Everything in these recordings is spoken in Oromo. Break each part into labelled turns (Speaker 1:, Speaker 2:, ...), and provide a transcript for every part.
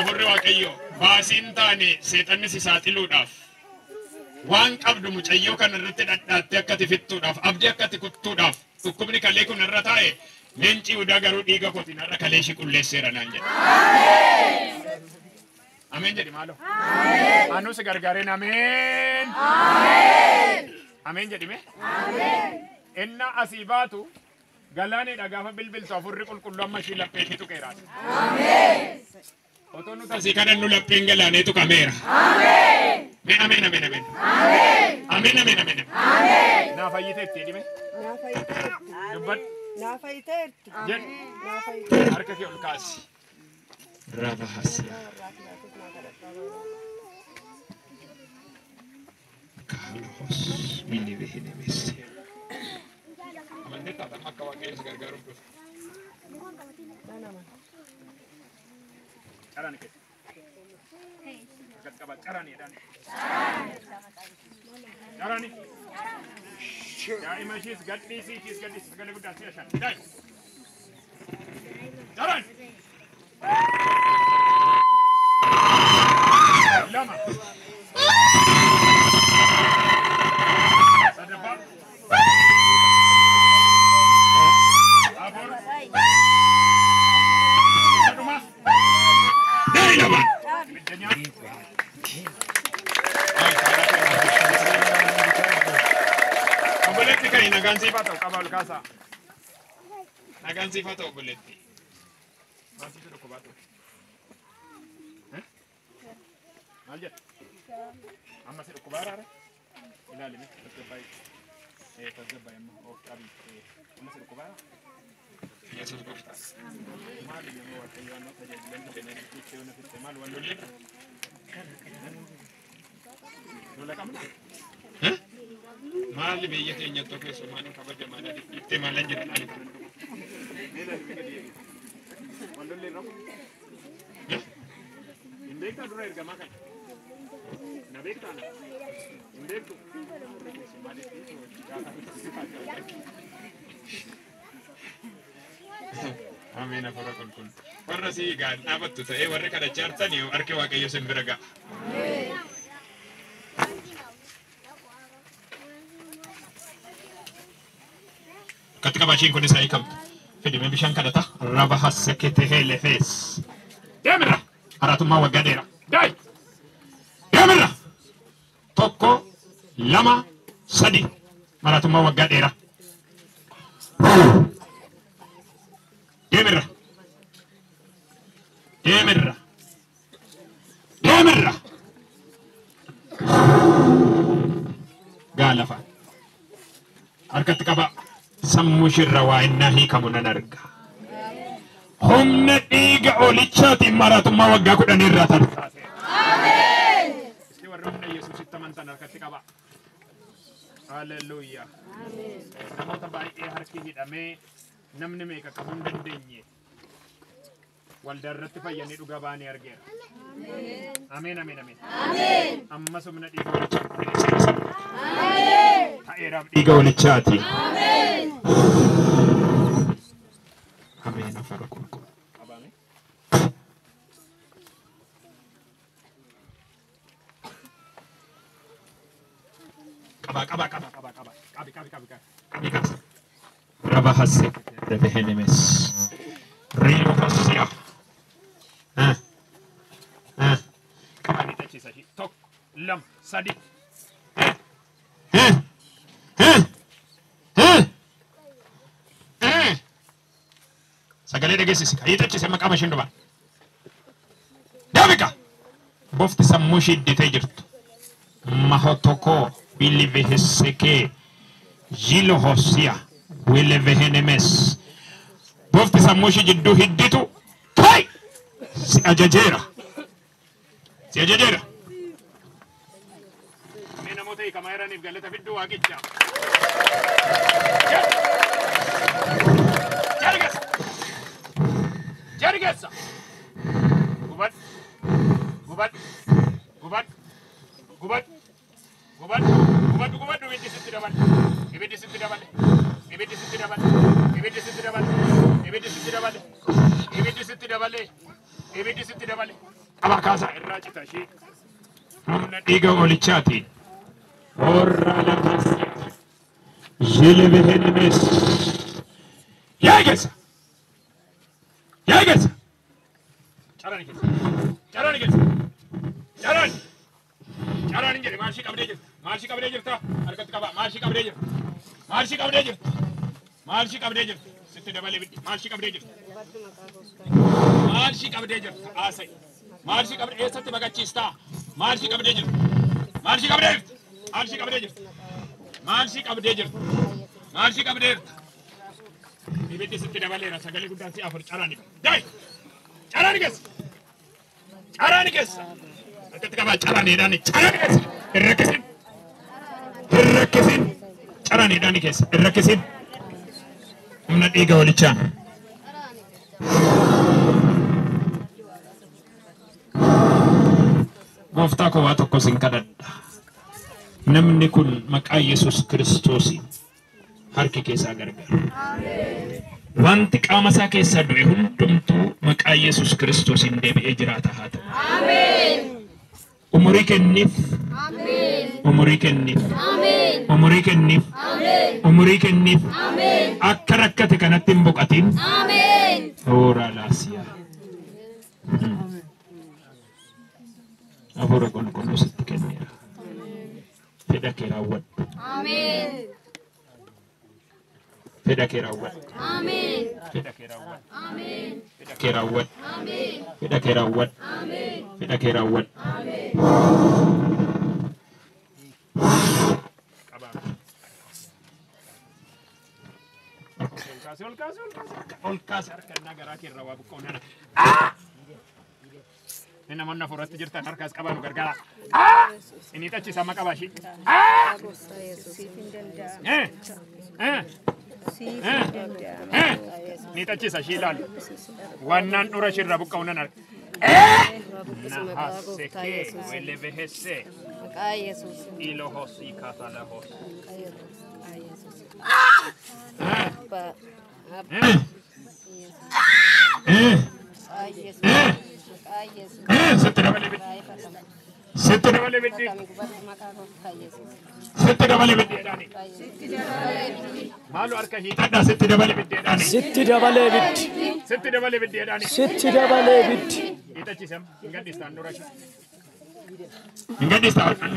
Speaker 1: furre waaqayyo baasiin taane seexanni si saaxiluudhaaf waan qabdu mucayyoo kana irratti dhadhaatte akka tifittuudhaaf abdii akka tikuttuudhaaf dhukkubni kalee kun irra taa'e leenci udaa garuu dhiiga kootiin irra kalee ishii qulleesseera naan jedhe. Ameen jedhi maaloo. Anus gargaareen ameen. Ameen jedhime. Inna asii baatu galaanidha gaafa bilbiltu afurri qulqulluu amma ishii lapheetti tuqeeraati. Otoo nuti asii kadhannu lapheen galaanee tuqameera. Ameen ameen ameen ameen. Ameen ameen ameen. Naa fayyiteetti dhime. Dubbadhu.
Speaker 2: Naa fayyiteetti.
Speaker 1: Jedhu. Harka kee ol kaasi. Raba hasiyaa. Carlos Mini Vehenemese. Amandetta akka waaqayyo gargaaruuf dhufe. Carani ke. Qaba carani dhaan. Carani. Daa'ima ishees gadhiisii sagalee guddaa si ashan. Carani. Lama. Sadapa. Abor. Saduma. Dayama. Bidanya. Oboletti kai nagaan sifatau kabal kasa. Nagaan sifatau oboletti. Masih sudah kubatu. Maljat. Amma sido kubara re. Ilali mi tasbay. Tasbay amma o kabi. Amma sido kubara. Yesus gosta. Mali yo wa tayo no tayo lento benen kiche una fitte mal wando le. No la kamna. Mali be yete nyato ke so manu kabaja mana di itte malanjir ali. Wando le no. Indeka dura irga makan. Nabekana. Indeku. Amin afara kun. Warra si gaan dhabattu ta'ee warri kana jaartanii harki waaqayyo sin bira ga'a. Katika bashiin kun isaa hiikamtu. Fidime bishaan kadhata. Raba hassekete helefees. Deemira. Haraatummaa waggaa dheera. Daayi. Deemira. Tokko, lama, sadi. Haraatummaa waggaa dheera. Deemira. Deemira. Deemira. Gaalafa. Harkatti qaba. Sammuu shirra waa innaa hiikamu nan arga. Humna dhiiga olichaatiin maraatummaa waggaa 10 irraa tarsaase. Ameen. Isti warra humna Yesuusitti amantan harkatti qaba. Hallelujah. Ameen. Namoota baay'ee harki hidhamee namni meeqa qabuu hin dandeenye waldaa irratti fayyanii dhugaa baanii argeera. Ameen ameen ameen. Ameen. Ammas humna dhiiga olichaati. Ameen. Ta'eeraaf dhiiga olichaati. Ameen. Ameen afara qulqulluu. Qaba. Raba hasse deve henemes. Rio hossia. Qaba ni tachisa shi. Tok lam sadi. Sagalee dhageessisi. Kayii tachise maqaa mashin dhuban. Daabika. Bofti sammuu ishii idditee jirtu. Mahotoko biliveheseke jilo hossia wilevehenemes. Bofti sammuu ishii jidduu hidditu. Kai! Si ajajeera. Si ajajeera. Mee namoota hiikamaa jiraniif galata fidduu waaqichaa. Jarigessa. Gubat. Ibiddi sitti dabale. Ibiddi sitti dabale. Ibiddi sitti dabale. Ibiddi sitti dabale. Ibiddi sitti dabale. Ibiddi sitti dabale. Ibiddi sitti dabale. أباكاسا الراجع تاشي من ديجا وليشاتي ورا لبس جيل بهنمس يا جس چرانی جرت ماشي كبري جرت حركت كبا ماشي كبري جرت ست دبل بيت ماشي كبري جرت آسي ماشي كبري إيه ست بقى تشيستا ماشي كبري جرت بيبي ست دبل لنا سجل قدام سي أفر چرانی كيس حركت كبا چرانی داني الركسين چرانی داني كيس الركسين من ديجا وليشان Moftaako waa tokko sin kadhadha. Namni kun maqaa Yesuus Kiristoosiin harki keessaa gargaara. Wanti qaama isaa keessaa du'e hundumtuu maqaa Yesuus Kiristoosiin deebi'ee jiraata haa ta'u. Umurii kenniif. Akka rakkate kanatti hin boqatin. Horaa laasiyaa. Abura kun sitti kenneera. Fedha kee raawwadhu. Fedha kee raawwadhu. Ol kaasi harka garaa kee irraa waa buqqoonana. Nena mana forest jirta harkas qabanu gargara. Ini tachi sama qabashi. Ni tachi sa shilal. Wannan dura shirra buka unan ar. Nahaseke welevehese. Ilo hosi katala hos. Sitte dabale bitti dani. Malu harka hiitadha sitte dabale bitti dani. Sitte dabale bitti. Itachisam ingadistan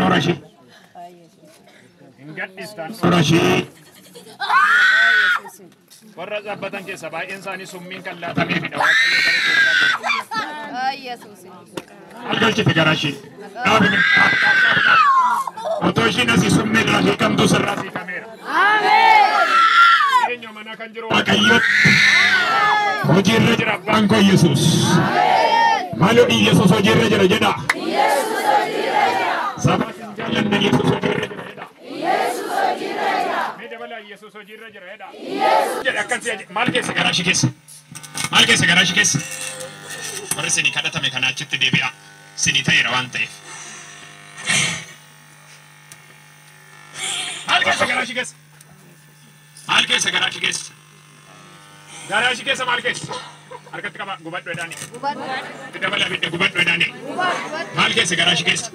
Speaker 1: norashi. Warra dhabbatan keessa baay'een isaanii summiin kan laatamee fi Waaqayyo bara keessaa Yesuus. Algalchite garaashii. Otoo ishiin asii summiin irraa hiikamtuu sirraa hiikameera. Eenyu mana kan jiru Waaqayyo. Hojiirra jira abbaan koo Yesuus. Maaloo Yesuus hojiirra jira jedha. Saba hin jaallanne Yesuus hojiirra jira jedha. Yesus hojirra jira jedha. Jedha akkansi maal keessa garaashi keessa. Warri isinii kadhatame kana achitti deebi'a. Isinii ta'eera waan ta'eef. Maal keessa garaashi keessa. Harkatti qaba gubadhu jedhaani. Itti dabala abidda gubadhu jedhaani. Maal keessa garaashi keessa.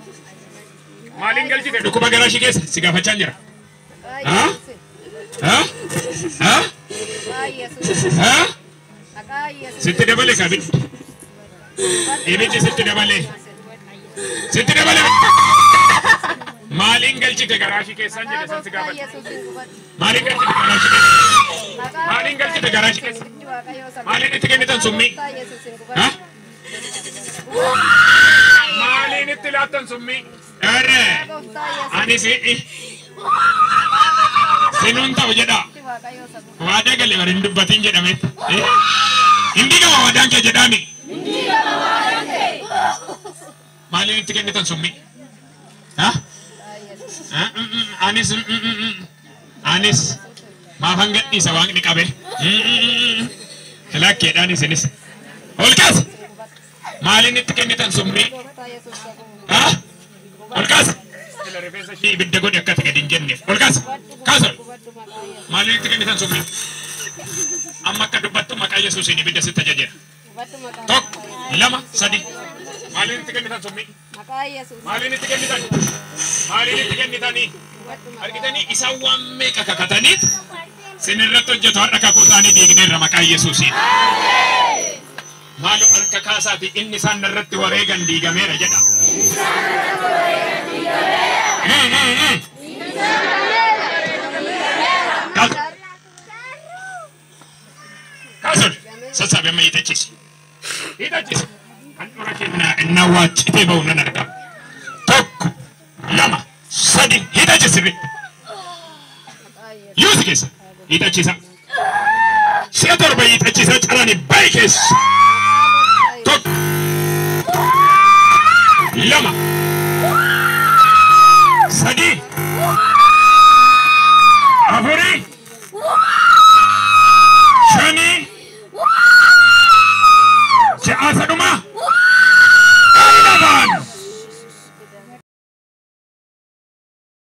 Speaker 1: Maaliin galchite dhukkuba garaashi keessa si gaafachaan jira. Sitte dabale kabin. Ibiddi sitte dabale. Maaliin galchite garaashi keessaan jedhe san si gaafata. Maaliin galchite garaashi keessa. Maaliin itti kennitan summii. Maaliin itti laattan summii. Ani si'i. Sinun ta'u jedha. Waadaa galee bari hin dubbatin jedhametti. Hindi gama waadaan kee jedhaani. Maaliin itti kennitan summii? Anis maafan gadhiisa waaqni qabe. Lakkeedhaan isinis. Ol kaasa. Maaliin itti kennitan summii? Ol kaasa. Ibidda godhe akkati gadi hin jenneef. Ol kaasa. Kaasa. Maaliin itti kennitan summii? Amma akka dubbattu maqaa Yesuusiin ibidda sitti ajajeera. توك لما سدي مالين تكني سمي مالين تكني تاني أركيدني إساوام ميكا كاتانيت سنرتو جتور أكاكوتاني ديجني رمكا يسوسي مالو أركاكاساتي إني سان نرتو وريغان ديجا ميرا جدا كاسر سسابي ما يتجيسي النوات تبون نرجع توك لما سدي هيدا جسري يوسكيس هيدا جسا سيادر بيت جسا تراني بايكس توك لما